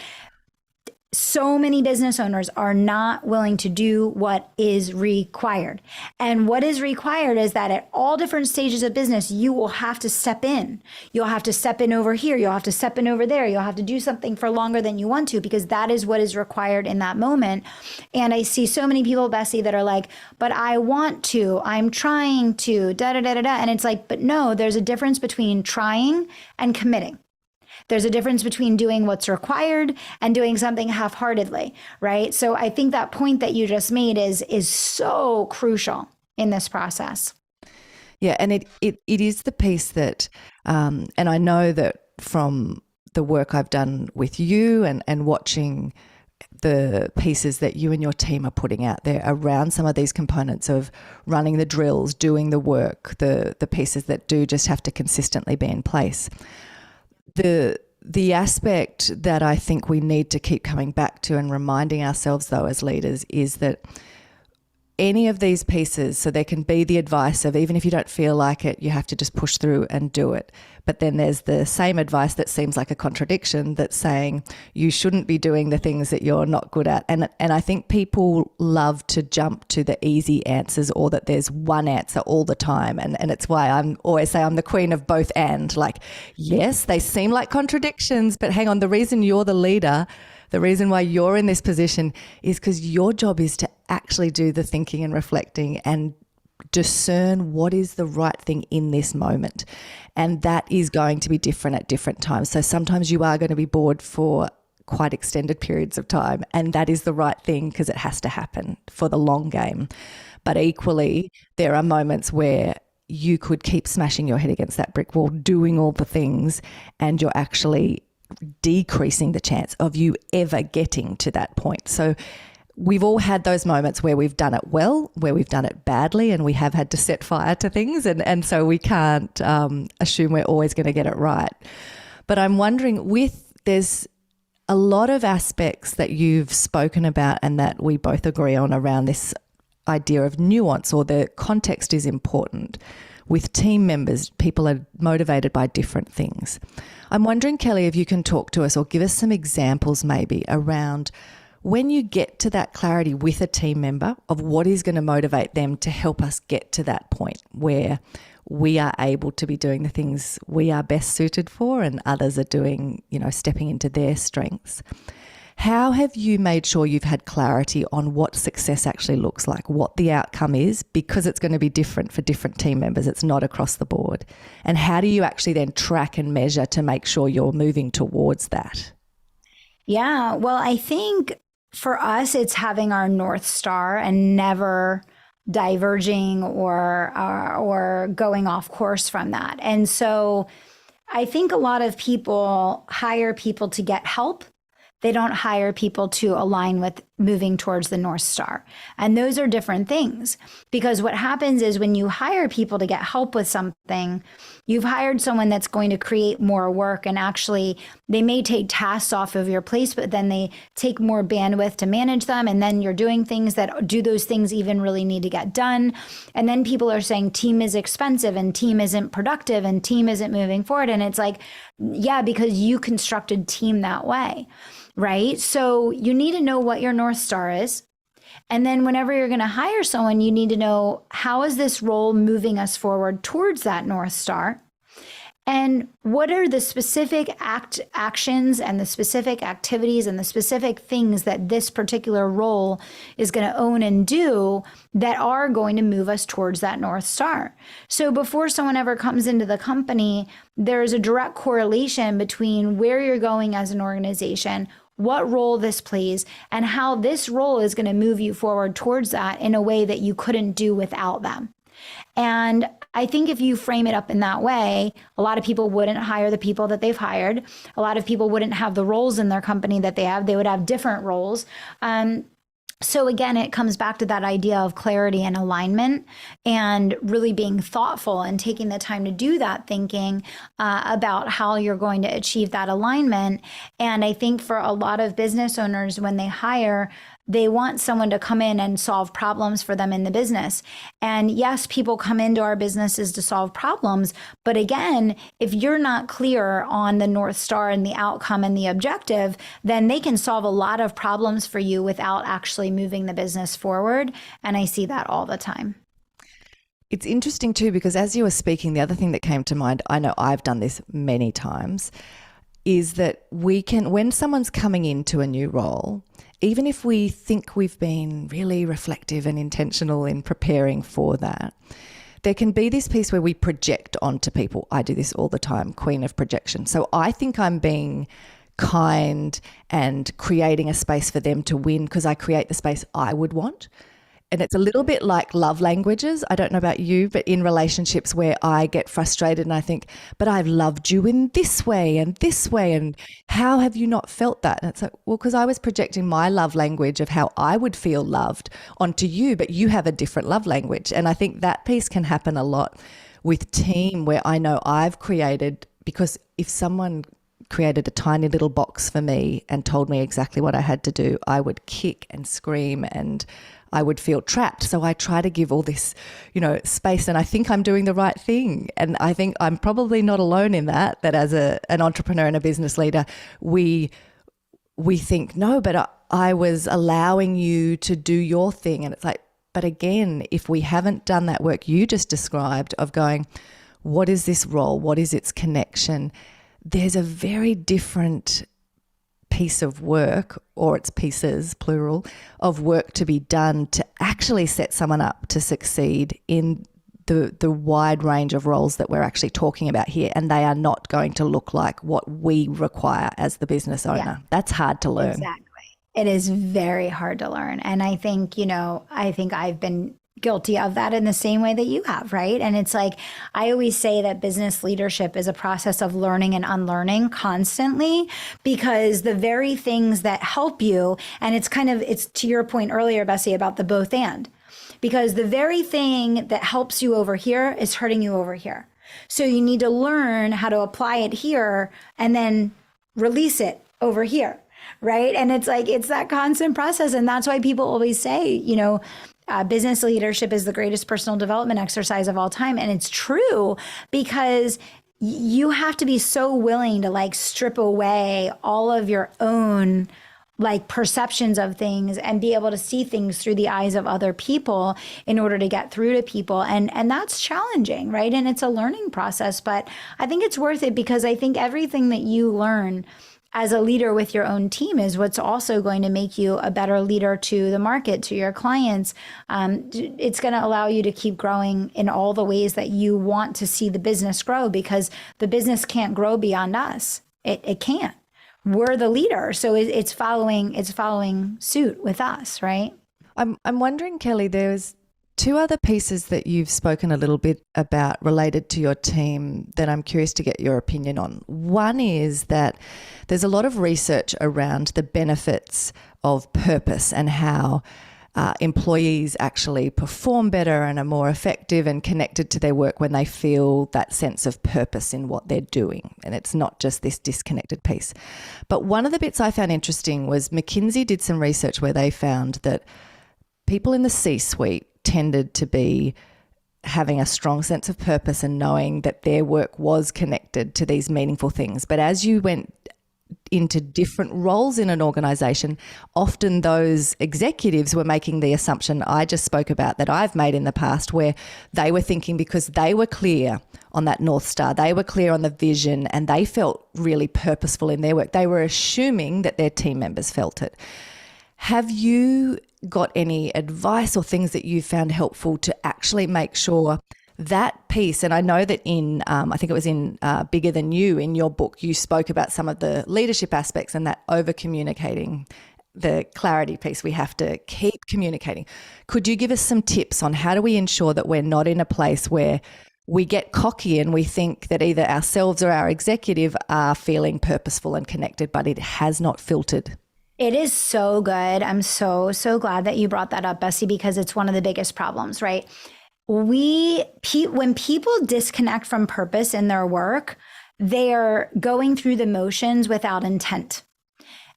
So many business owners are not willing to do what is required. And what is required is that at all different stages of business, you will have to step in. You'll have to step in over here. You'll have to step in over there. You'll have to do something for longer than you want to, because that is what is required in that moment. And I see so many people, Bessie, that are like, but I want to, I'm trying to, da, da, da, da, da. And it's like, but no, there's a difference between trying and committing. There's a difference between doing what's required and doing something half-heartedly, right? So I think that point that you just made is so crucial in this process. Yeah, and it is the piece that, and I know that from the work I've done with you and watching the pieces that you and your team are putting out there around some of these components of running the drills, doing the work, the pieces that do just have to consistently be in place. The aspect that I think we need to keep coming back to and reminding ourselves, though, as leaders, is that any of these pieces, so there can be the advice of even if you don't feel like it, you have to just push through and do it. But then there's the same advice that seems like a contradiction that's saying you shouldn't be doing the things that you're not good at. And I think people love to jump to the easy answers or that there's one answer all the time. And it's why I'm always say I'm the queen of both and. Like, yes, they seem like contradictions, but hang on, the reason you're the leader, the reason why you're in this position is because your job is to actually do the thinking and reflecting and discern what is the right thing in this moment. And that is going to be different at different times. So sometimes you are going to be bored for quite extended periods of time, and that is the right thing because it has to happen for the long game. But equally, there are moments where you could keep smashing your head against that brick wall, doing all the things, and you're actually decreasing the chance of you ever getting to that point. So we've all had those moments where we've done it well, where we've done it badly, and we have had to set fire to things. And so we can't assume we're always going to get it right. But I'm wondering, there's a lot of aspects that you've spoken about and that we both agree on around this idea of nuance, or the context is important. With team members, people are motivated by different things. I'm wondering, Kelly, if you can talk to us or give us some examples maybe around when you get to that clarity with a team member of what is going to motivate them to help us get to that point where we are able to be doing the things we are best suited for and others are doing, stepping into their strengths. How have you made sure you've had clarity on what success actually looks like, what the outcome is, because it's going to be different for different team members. It's not across the board. And how do you actually then track and measure to make sure you're moving towards that? Yeah, well, I think for us, it's having our North Star and never diverging or going off course from that. And so I think a lot of people hire people to get help. They don't hire people to align with moving towards the North Star. And those are different things, because what happens is when you hire people to get help with something, you've hired someone that's going to create more work, and actually they may take tasks off of your plate, but then they take more bandwidth to manage them. And then you're doing things that do those things even really need to get done. And then people are saying team is expensive and team isn't productive and team isn't moving forward. And it's like, yeah, because you constructed team that way. Right? So you need to know what your North Star is. And then whenever you're going to hire someone, you need to know, how is this role moving us forward towards that North Star? And what are the specific actions and the specific activities and the specific things that this particular role is going to own and do that are going to move us towards that North Star? So before someone ever comes into the company, there's a direct correlation between where you're going as an organization, what role this plays, and how this role is going to move you forward towards that in a way that you couldn't do without them. And I think if you frame it up in that way, a lot of people wouldn't hire the people that they've hired. A lot of people wouldn't have the roles in their company that they have. They would have different roles. So again, it comes back to that idea of clarity and alignment, and really being thoughtful and taking the time to do that thinking about how you're going to achieve that alignment. And I think for a lot of business owners, when they hire, they want someone to come in and solve problems for them in the business. And yes, people come into our businesses to solve problems. But again, if you're not clear on the North Star and the outcome and the objective, then they can solve a lot of problems for you without actually moving the business forward. And I see that all the time. It's interesting too, because as you were speaking, the other thing that came to mind, I know I've done this many times, is that we can, when someone's coming into a new role, even if we think we've been really reflective and intentional in preparing for that, there can be this piece where we project onto people. I do this all the time, queen of projection. So I think I'm being kind and creating a space for them to win because I create the space I would want. And it's a little bit like love languages. I don't know about you, but in relationships where I get frustrated and I think, but I've loved you in this way and this way. And how have you not felt that? And it's like, well, because I was projecting my love language of how I would feel loved onto you, but you have a different love language. And I think that piece can happen a lot with team where I know I've created, because if someone created a tiny little box for me and told me exactly what I had to do, I would kick and scream and I would feel trapped. So I try to give all this, space, and I think I'm doing the right thing. And I think I'm probably not alone in that as an entrepreneur and a business leader, we think, no, but I was allowing you to do your thing. And it's like, but again, if we haven't done that work you just described of going, what is this role? What is its connection? There's a very different piece of work, or its pieces, plural, of work to be done to actually set someone up to succeed in the wide range of roles that we're actually talking about here. And they are not going to look like what we require as the business owner. Yeah. That's hard to learn. Exactly. It is very hard to learn. And I think, I've been guilty of that in the same way that you have, right? And it's like, I always say that business leadership is a process of learning and unlearning constantly, because the very things that help you, and it's to your point earlier, Bessi, about the both and, because the very thing that helps you over here is hurting you over here. So you need to learn how to apply it here and then release it over here, right? And it's like, it's that constant process. And that's why people always say, business leadership is the greatest personal development exercise of all time. And it's true, because you have to be so willing to strip away all of your own perceptions of things and be able to see things through the eyes of other people in order to get through to people. And that's challenging, right? And it's a learning process, but I think it's worth it, because I think everything that you learn as a leader with your own team is what's also going to make you a better leader to the market, to your clients. It's going to allow you to keep growing in all the ways that you want to see the business grow, because the business can't grow beyond us. It can't. We're the leader. So it's following suit with us, right? I'm wondering, Kelly, there's two other pieces that you've spoken a little bit about related to your team that I'm curious to get your opinion on. One is that there's a lot of research around the benefits of purpose and how employees actually perform better and are more effective and connected to their work when they feel that sense of purpose in what they're doing. And it's not just this disconnected piece. But one of the bits I found interesting was McKinsey did some research where they found that people in the C-suite tended to be having a strong sense of purpose and knowing that their work was connected to these meaningful things. But as you went into different roles in an organization, often those executives were making the assumption I just spoke about that I've made in the past, where they were thinking because they were clear on that North Star, they were clear on the vision, and they felt really purposeful in their work, they were assuming that their team members felt it. Have you got any advice or things that you found helpful to actually make sure that piece? And I know that in, I think it was in Bigger Than You, in your book, you spoke about some of the leadership aspects and that over-communicating, the clarity piece. We have to keep communicating. Could you give us some tips on how do we ensure that we're not in a place where we get cocky and we think that either ourselves or our executive are feeling purposeful and connected, but it has not filtered? It is so good. I'm so glad that you brought that up, Bessi, because it's one of the biggest problems, right? When people disconnect from purpose in their work, they are going through the motions without intent.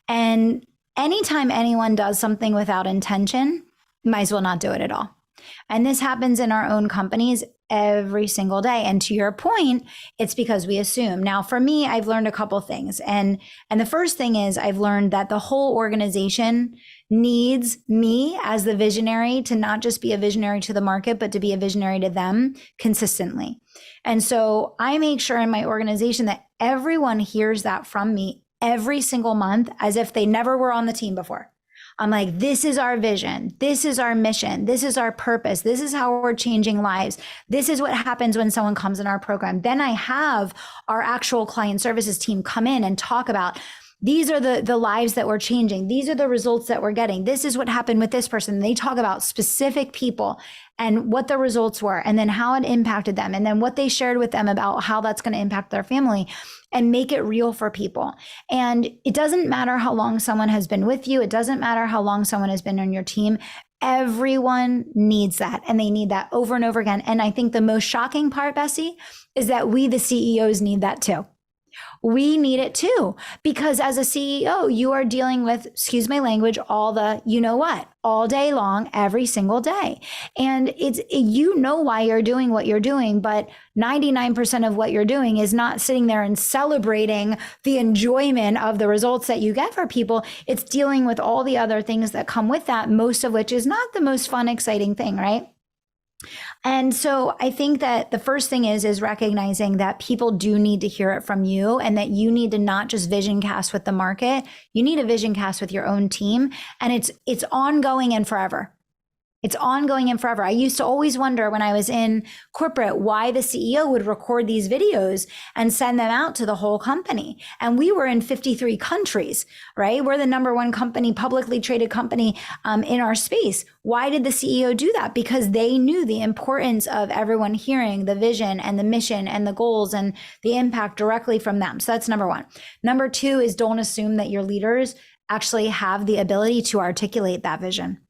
And anytime anyone does something without intention, might as well not do it at all. And this happens in our own companies every single day. And to your point, it's because we assume. Now, for me, I've learned a couple things. And the first thing is I've learned that the whole organization needs me as the visionary to not just be a visionary to the market, but to be a visionary to them consistently. And so I make sure in my organization that everyone hears that from me every single month as if they never were on the team before. I'm like, this is our vision. This is our mission. This is our purpose. This is how we're changing lives. This is what happens when someone comes in our program. Then I have our actual client services team come in and talk about, these are the lives that we're changing. These are the results that we're getting. This is what happened with this person. They talk about specific people and what the results were, and then how it impacted them, and then what they shared with them about how that's going to impact their family, and make it real for people. And it doesn't matter how long someone has been with you. It doesn't matter how long someone has been on your team. Everyone needs that, and they need that over and over again. And I think the most shocking part, Bessi, is that we, the CEOs, need that too. We need it too, because as a CEO, you are dealing with, excuse my language, all the, you know what, all day long, every single day. And it's, you know why you're doing what you're doing, but 99% of what you're doing is not sitting there and celebrating the enjoyment of the results that you get for people. It's dealing with all the other things that come with that, most of which is not the most fun, exciting thing, right? And so I think that the first thing is recognizing that people do need to hear it from you, and that you need to not just vision cast with the market. You need a vision cast with your own team, and it's ongoing and forever. It's ongoing and forever. I used to always wonder when I was in corporate why the CEO would record these videos and send them out to the whole company. And we were in 53 countries, right? We're the number one company, publicly traded company in our space. Why did the CEO do that? Because they knew the importance of everyone hearing the vision and the mission and the goals and the impact directly from them. So that's number one. Number two is, don't assume that your leaders actually have the ability to articulate that vision.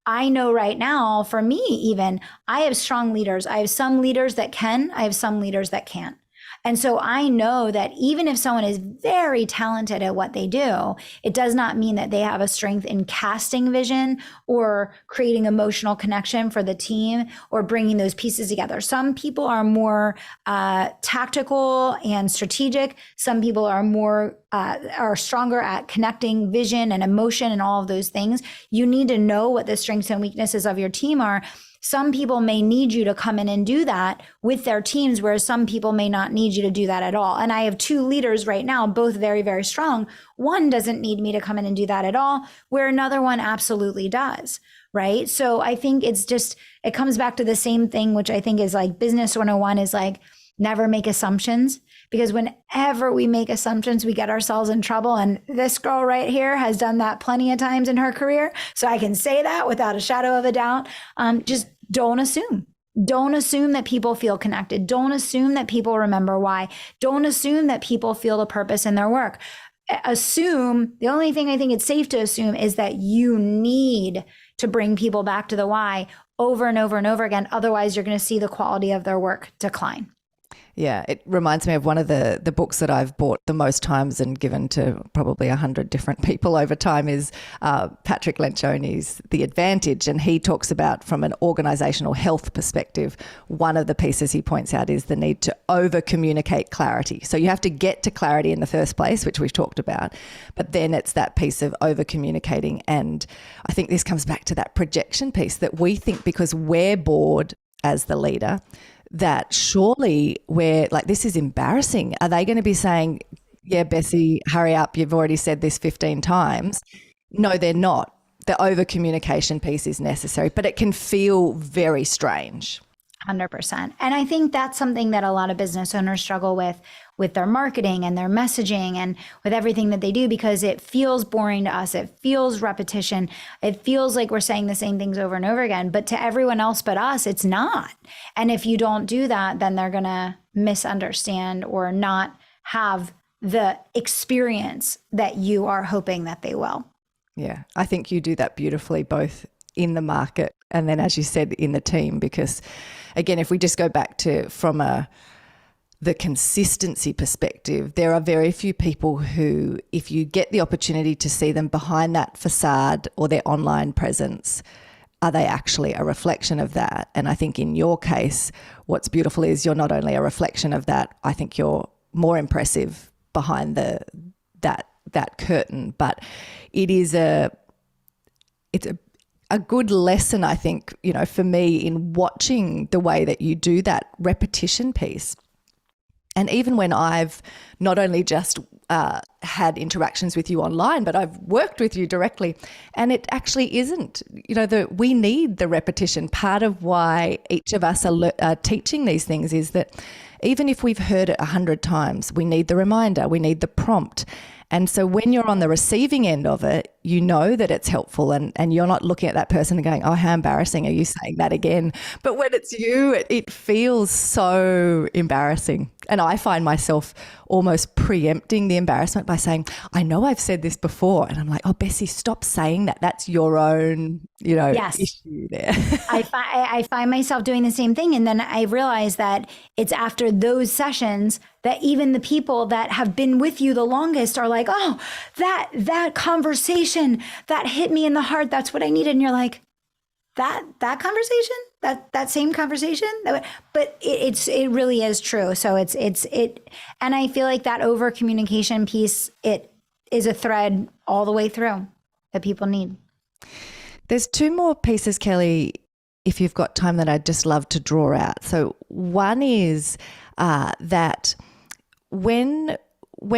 I know right now, for me even, I have strong leaders. I have some leaders that can, I have some leaders that can't. And so I know that even if someone is very talented at what they do, it does not mean that they have a strength in casting vision or creating emotional connection for the team or bringing those pieces together. Some people are more tactical and strategic. Some people are more are stronger at connecting vision and emotion and all of those things. You need to know what the strengths and weaknesses of your team are. Some people may need you to come in and do that with their teams, whereas some people may not need you to do that at all. And I have two leaders right now, both very, very strong. One doesn't need me to come in and do that at all, where another one absolutely does, right? So I think it's just, it comes back to the same thing, which I think is like business 101 is like, never make assumptions, because whenever we make assumptions, we get ourselves in trouble. And this girl right here has done that plenty of times in her career. So I can say that without a shadow of a doubt. Just don't assume. Don't assume that people feel connected. Don't assume that people remember why. Don't assume that people feel the purpose in their work. Assume, the only thing I think it's safe to assume is that you need to bring people back to the why over and over and over again. Otherwise, you're going to see the quality of their work decline. Yeah, it reminds me of one of the books that I've bought the most times and given to probably 100 different people over time is Patrick Lencioni's The Advantage. And he talks about, from an organizational health perspective, one of the pieces he points out is the need to over-communicate clarity. So you have to get to clarity in the first place, which we've talked about, but then it's that piece of over-communicating. And I think this comes back to that projection piece, that we think because we're bored as the leader, that surely we're like, this is embarrassing. Are they going to be saying, yeah, Bessi, hurry up, you've already said this 15 times? No, they're not. The over-communication piece is necessary, but it can feel very strange. 100%. And I think that's something that a lot of business owners struggle with their marketing and their messaging and with everything that they do, because it feels boring to us. It feels repetition. It feels like we're saying the same things over and over again, but to everyone else but us, it's not. And if you don't do that, then they're going to misunderstand or not have the experience that you are hoping that they will. Yeah, I think you do that beautifully, both in the market and then, as you said, in the team, because again, if we just go back to the consistency perspective, there are very few people who, if you get the opportunity to see them behind that facade or their online presence, are they actually a reflection of that? And I think in your case, what's beautiful is you're not only a reflection of that, I think you're more impressive behind that curtain, but it's a good lesson, I think, for me, in watching the way that you do that repetition piece. And even when I've not only just had interactions with you online, but I've worked with you directly, and it actually isn't. We need the repetition. Part of why each of us are teaching these things is that even if we've heard it 100 times, we need the reminder, we need the prompt. And so when you're on the receiving end of it, you know that it's helpful, and you're not looking at that person and going, oh, how embarrassing, are you saying that again? But when it's you, it feels so embarrassing. And I find myself almost preempting the embarrassment by saying, I know I've said this before. And I'm like, oh, Bessi, stop saying that. That's your own, issue there. I find myself doing the same thing. And then I realize that it's after those sessions that even the people that have been with you the longest are like, oh, that conversation that hit me in the heart. That's what I needed. And you're like, that conversation, that same conversation, but it really is true. So it, and I feel like that over communication piece, it is a thread all the way through that people need. There's two more pieces, Kelly, if you've got time, that I'd just love to draw out. So one is that when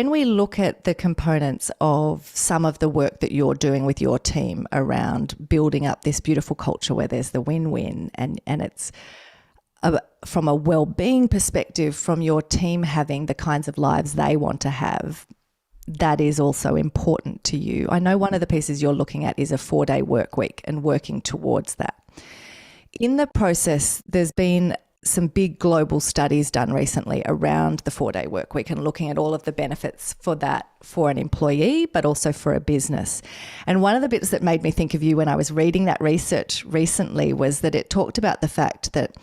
we look at the components of some of the work that you're doing with your team around building up this beautiful culture where there's the win-win, and it's from a well-being perspective, from your team having the kinds of lives they want to have, that is also important to you. I know one of the pieces you're looking at is a 4-day work week and working towards that. In the process, there's been some big global studies done recently around the 4-day work week and looking at all of the benefits for that for an employee, but also for a business. And one of the bits that made me think of you when I was reading that research recently was that it talked about the fact that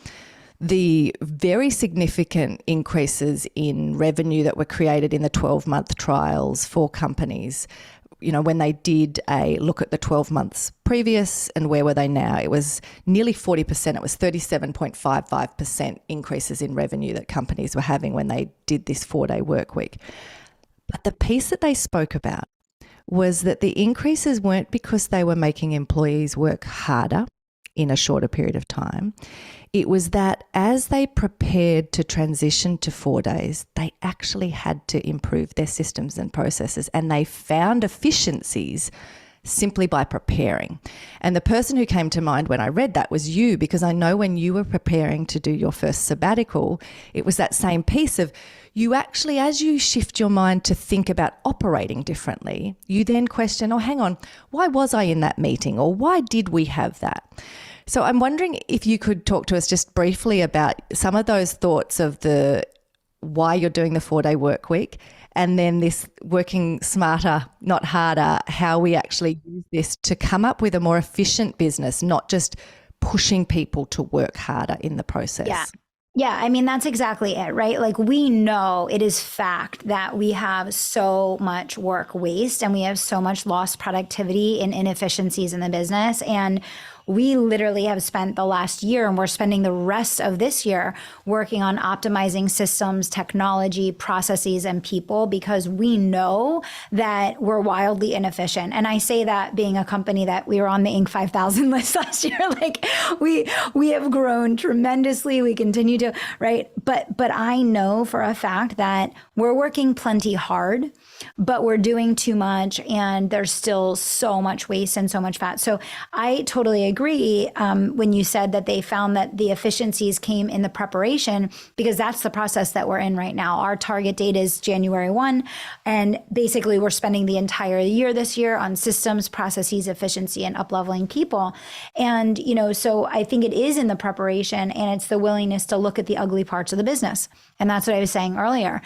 the very significant increases in revenue that were created in the 12-month trials for companies, when they did a look at the 12 months previous and where were they now, it was nearly 40%. It was 37.55% increases in revenue that companies were having when they did this 4-day work week. But the piece that they spoke about was that the increases weren't because they were making employees work harder in a shorter period of time. It was that as they prepared to transition to 4 days, they actually had to improve their systems and processes, and they found efficiencies simply by preparing. And the person who came to mind when I read that was you, because I know when you were preparing to do your first sabbatical, it was that same piece of you actually, as you shift your mind to think about operating differently, you then question, oh, hang on, why was I in that meeting, or why did we have that? So I'm wondering if you could talk to us just briefly about some of those thoughts of the why you're doing the 4-day work week, and then this working smarter, not harder, how we actually use this to come up with a more efficient business, not just pushing people to work harder in the process. Yeah, I mean, that's exactly it, right? Like, we know it is fact that we have so much work waste and we have so much lost productivity and inefficiencies in the business. And we literally have spent the last year, and we're spending the rest of this year working on optimizing systems, technology, processes, and people, because we know that we're wildly inefficient. And I say that being a company that we were on the Inc. 5000 list last year. Like, we have grown tremendously. We continue to, right? But I know for a fact that we're working plenty hard, but we're doing too much, and there's still so much waste and so much fat. So I totally agree when you said that they found that the efficiencies came in the preparation, because that's the process that we're in right now. Our target date is January 1, and basically we're spending the entire year this year on systems, processes, efficiency, and up-leveling people. And, so I think it is in the preparation, and it's the willingness to look at the ugly parts of the business. And that's what I was saying earlier.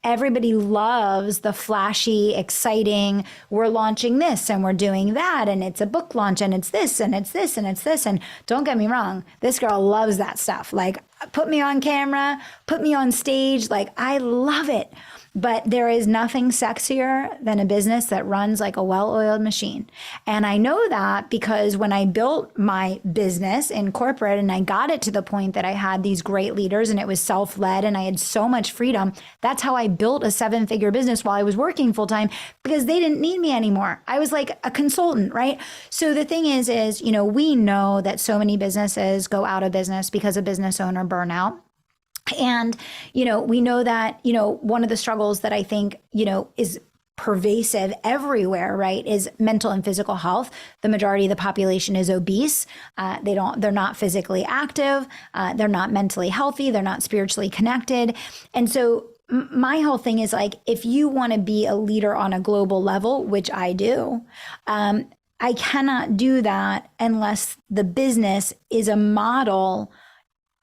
Everybody loves the flashy, exciting, we're launching this and we're doing that, and it's a book launch, and it's this, and it's this, and it's this. And don't get me wrong, this girl loves that stuff. Like, put me on camera, put me on stage. Like, I love it. But there is nothing sexier than a business that runs like a well-oiled machine. And I know that because when I built my business in corporate and I got it to the point that I had these great leaders and it was self-led and I had so much freedom, that's how I built a 7-figure business while I was working full-time, because they didn't need me anymore. I was like a consultant, right? So the thing is, we know that so many businesses go out of business because of business owner burnout. And, we know that, one of the struggles that I think, is pervasive everywhere, right, is mental and physical health. The majority of the population is obese. They're not physically active. They're not mentally healthy. They're not spiritually connected. And so my whole thing is like, if you want to be a leader on a global level, which I do, I cannot do that unless the business is a model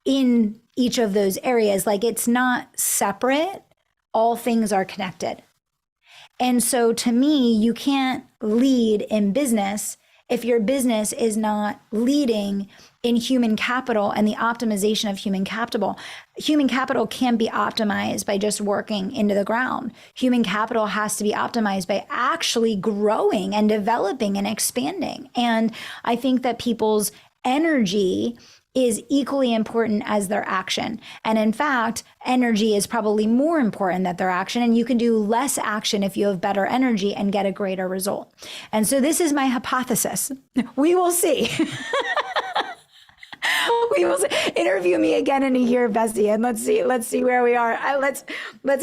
in each of those areas. Like, it's not separate. All things are connected. And so to me, you can't lead in business if your business is not leading in human capital and the optimization of human capital. Human capital can't be optimized by just working into the ground. Human capital has to be optimized by actually growing and developing and expanding. And I think that people's energy is equally important as their action. And in fact, energy is probably more important than their action. And you can do less action if you have better energy and get a greater result. And so this is my hypothesis. We will see. We will see. Interview me again in a year, Bessi, and let's see where we are. Let's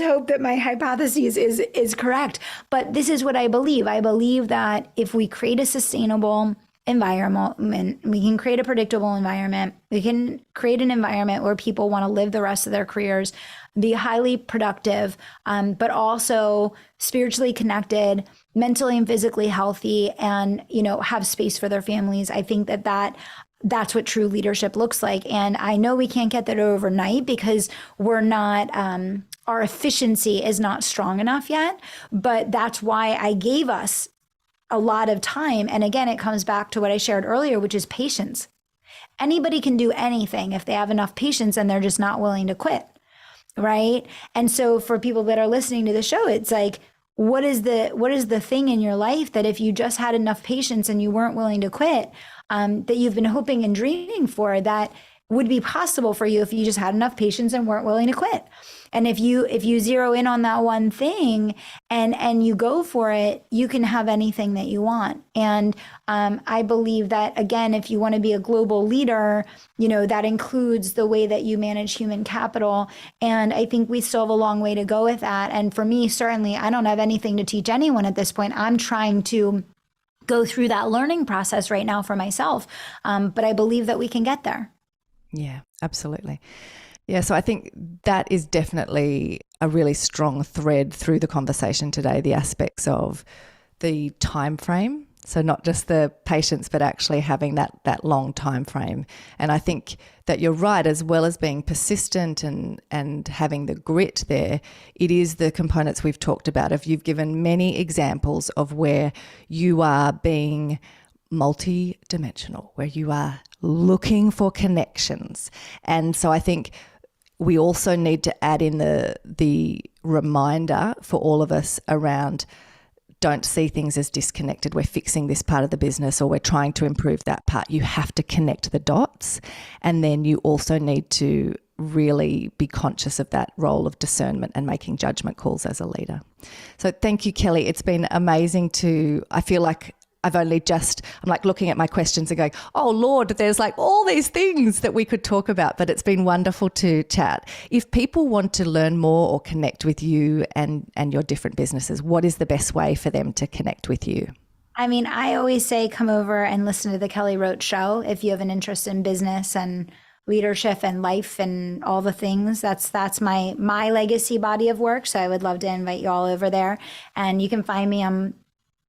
hope that my hypothesis is correct. But this is what I believe. I believe that if we create a sustainable environment, we can create a predictable environment, we can create an environment where people want to live the rest of their careers, be highly productive, but also spiritually connected, mentally and physically healthy, and have space for their families. I think that's what true leadership looks like. And I know we can't get that overnight because we're not our efficiency is not strong enough yet, but that's why I gave us a lot of time. And again, it comes back to what I shared earlier, which is patience. Anybody can do anything if they have enough patience and they're just not willing to quit, right? And so for people that are listening to the show, it's like, what is the thing in your life that if you just had enough patience and you weren't willing to quit, that you've been hoping and dreaming for, that would be possible for you if you just had enough patience and weren't willing to quit? And if you zero in on that one thing and you go for it, you can have anything that you want. And I believe that, again, if you want to be a global leader, that includes the way that you manage human capital. And I think we still have a long way to go with that. And for me, certainly, I don't have anything to teach anyone at this point. I'm trying to go through that learning process right now for myself. But I believe that we can get there. Yeah, absolutely. Yeah, so I think that is definitely a really strong thread through the conversation today, the aspects of the time frame. So not just the patience, but actually having that long time frame. And I think that you're right, as well as being persistent and having the grit there, it is the components we've talked about. If you've given many examples of where you are being multi-dimensional, where you are looking for connections. And so I think we also need to add in the reminder for all of us around, don't see things as disconnected. We're fixing this part of the business or we're trying to improve that part. You have to connect the dots. And then you also need to really be conscious of that role of discernment and making judgment calls as a leader. So thank you, Kelly. It's been amazing I feel like I'm like looking at my questions and going, oh Lord, there's like all these things that we could talk about, but it's been wonderful to chat. If people want to learn more or connect with you and your different businesses, what is the best way for them to connect with you? I mean, I always say, come over and listen to the Kelly Roach Show if you have an interest in business and leadership and life and all the things. That's my legacy body of work. So I would love to invite you all over there. And you can find me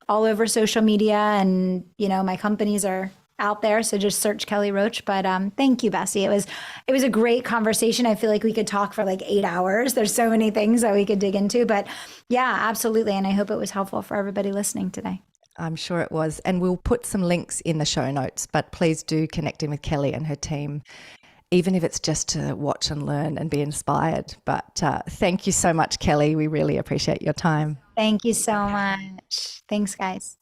all over social media, and my companies are out there, so just search Kelly Roach. But thank you, Bessi. It was a great conversation. I feel like we could talk for like 8 hours. There's so many things that we could dig into, but yeah, absolutely. And I hope it was helpful for everybody listening today. I'm sure it was. And we'll put some links in the show notes, but please do connect in with Kelly and her team, even if it's just to watch and learn and be inspired. But thank you so much, Kelly. We really appreciate your time. Thank you so much. Thanks, guys.